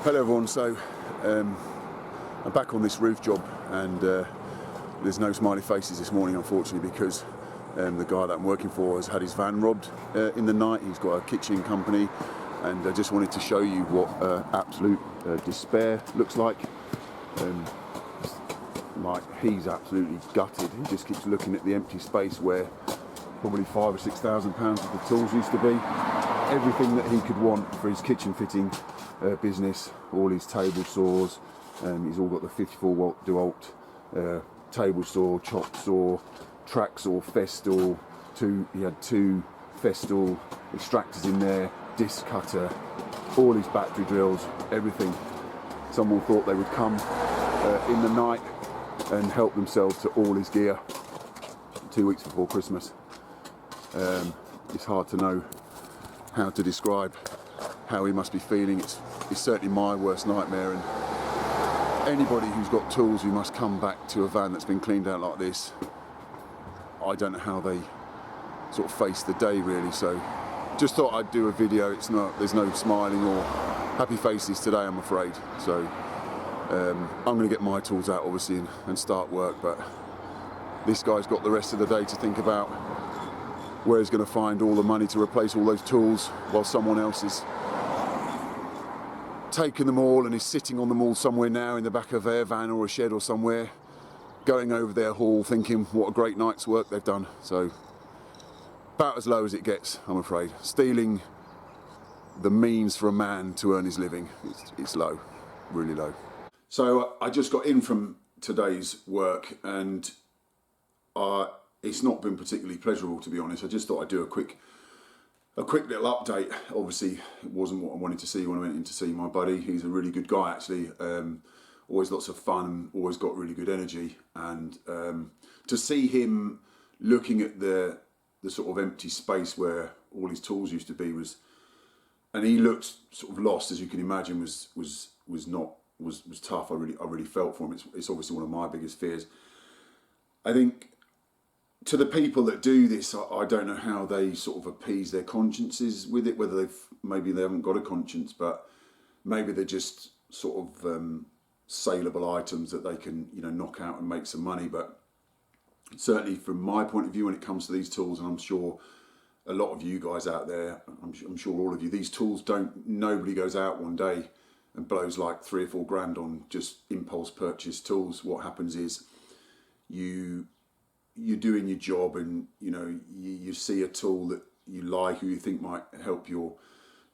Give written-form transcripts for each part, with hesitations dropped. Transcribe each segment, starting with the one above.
Hello everyone, so I'm back on this roof job and there's no smiley faces this morning unfortunately because the guy that I'm working for has had his van robbed in the night. He's got a kitchen company and I just wanted to show you what absolute despair looks like. Like he's absolutely gutted. He just keeps looking at the empty space where probably £5,000 or £6,000 of the tools used to be. Everything that he could want for his kitchen fitting business, all his table saws, he's all got the 54 volt DeWalt table saw, chop saw, track saw, Festool, he had two Festool extractors in there, disc cutter, all his battery drills, everything. Someone thought they would come in the night and help themselves to all his gear 2 weeks before Christmas. It's hard to know how to describe how he must be feeling. It's certainly my worst nightmare, and anybody who's got tools who must come back to a van that's been cleaned out like this, I don't know how they sort of face the day really. So just thought I'd do a video. There's no smiling or happy faces today, I'm afraid. So I'm going to get my tools out obviously and start work, but this guy's got the rest of the day to think about where he's going to find all the money to replace all those tools while someone else is taking them all and is sitting on them all somewhere now in the back of their van or a shed or somewhere, going over their haul thinking what a great night's work they've done. So about as low as it gets, I'm afraid. Stealing the means for a man to earn his living, it's low, really low. So I just got in from today's work and it's not been particularly pleasurable, to be honest. I just thought I'd do a quick little update. Obviously, it wasn't what I wanted to see when I went in to see my buddy. He's a really good guy, actually. Always lots of fun, always got really good energy. And to see him looking at the sort of empty space where all his tools used to be and he looked sort of lost, as you can imagine, was tough. I really felt for him. It's obviously one of my biggest fears. I think to the people that do this, I don't know how they sort of appease their consciences with it, whether maybe they haven't got a conscience, but maybe they're just sort of saleable items that they can, knock out and make some money. But certainly from my point of view, when it comes to these tools, and I'm sure a lot of you guys out there, I'm sure all of you, these tools nobody goes out one day and blows like 3 or 4 grand on just impulse purchase tools. What happens is you're doing your job and you see a tool that you like or you think might help your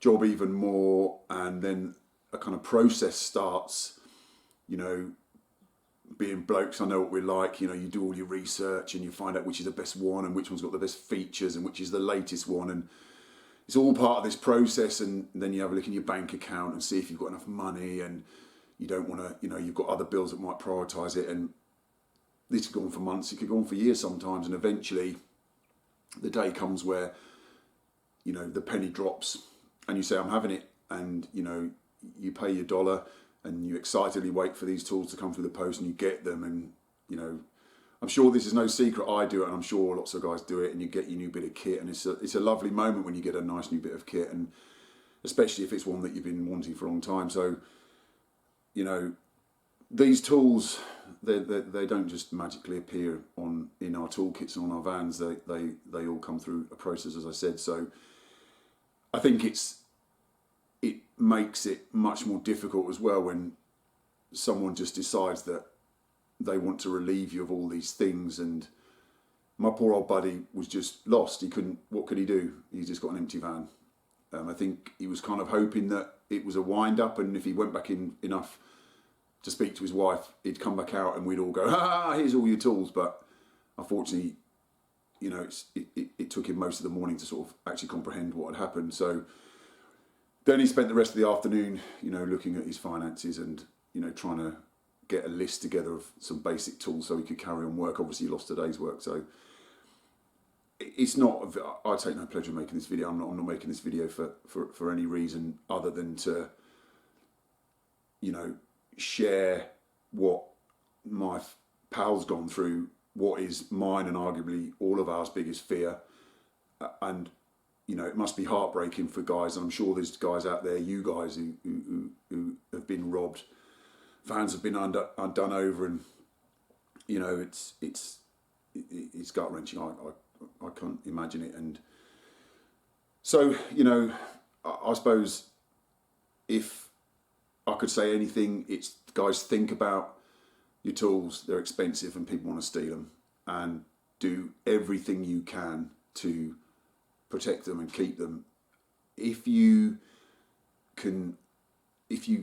job even more, and then a kind of process starts, being blokes, I know what we're like, you do all your research and you find out which is the best one and which one's got the best features and which is the latest one, and it's all part of this process. And then you have a look in your bank account and see if you've got enough money, and you don't want to, you've got other bills that might prioritise it, and this could go on for months, it could go on for years sometimes, and eventually the day comes where, the penny drops and you say, I'm having it, and, you pay your dollar and you excitedly wait for these tools to come through the post and you get them, and, I'm sure this is no secret, I do it, and I'm sure lots of guys do it, and you get your new bit of kit, and it's a lovely moment when you get a nice new bit of kit, and especially if it's one that you've been wanting for a long time. So, these tools, they don't just magically appear in our toolkits and on our vans. They all come through a process, as I said. So I think it makes it much more difficult as well when someone just decides that they want to relieve you of all these things. And my poor old buddy was just lost. What could he do? He's just got an empty van. I think he was kind of hoping that it was a wind up, and if he went back in enough to speak to his wife, he'd come back out and we'd all go, here's all your tools. But unfortunately, it took him most of the morning to sort of actually comprehend what had happened. So then he spent the rest of the afternoon, looking at his finances and, trying to get a list together of some basic tools so he could carry on work. Obviously he lost today's work. So it's not, I take no pleasure in making this video. I'm not making this video for any reason other than to, share what my pal's gone through, what is mine and arguably all of ours biggest fear. And it must be heartbreaking for guys, and I'm sure there's guys out there, you guys who have robbed, vans have been done over, and you know it's gut wrenching. I can't imagine it. And so, you know, I suppose if I could say anything, it's, guys, think about your tools. They're expensive and people want to steal them, and do everything you can to protect them and keep them. If you can,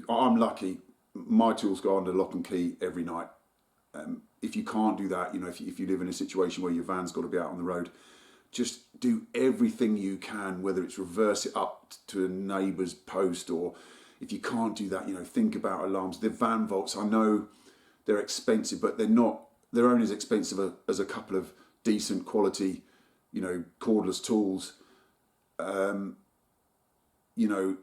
I'm lucky, my tools go under lock and key every night. If you can't do that, you know, if you live in a situation where your van's got to be out on the road, just do everything you can, whether it's reverse it up to a neighbour's post, or if you can't do that, you know, think about alarms. The van vaults, I know they're expensive, but they're only as expensive as a couple of decent quality, you know, cordless tools. You know,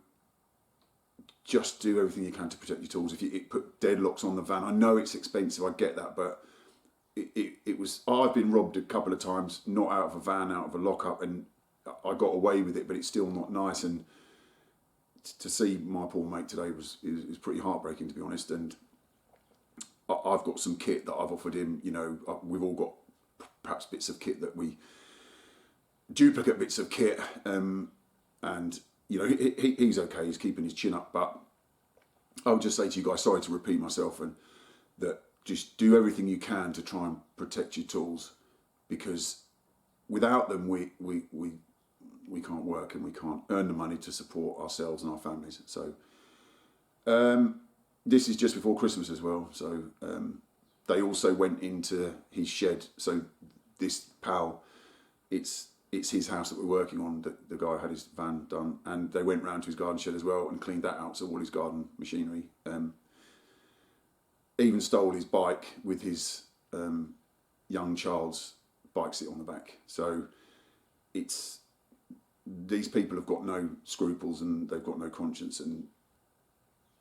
just do everything you can to protect your tools. If you put deadlocks on the van, I know it's expensive, I get that, but it was, I've been robbed a couple of times, not out of a van, out of a lockup, and I got away with it, but it's still not nice. And to see my poor mate today is pretty heartbreaking, to be honest. And I've got some kit that I've offered him. You know, we've all got perhaps bits of kit that we duplicate bits of kit, and you know, he's okay, he's keeping his chin up. But I'll just say to you guys, sorry to repeat myself, and that just do everything you can to try and protect your tools, because without them we can't work, and we can't earn the money to support ourselves and our families. So this is just before Christmas as well, so they also went into his shed. So this pal, it's his house that we're working on. The guy had his van done, and they went round to his garden shed as well and cleaned that out, so all his garden machinery. Even stole his bike with his young child's bike seat on the back. So it's, these people have got no scruples and they've got no conscience, and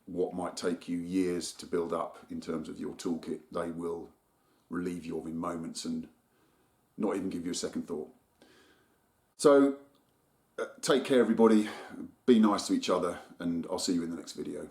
what might take you years to build up in terms of your toolkit, they will relieve you of in moments and not even give you a second thought. So take care, everybody, be nice to each other, and I'll see you in the next video.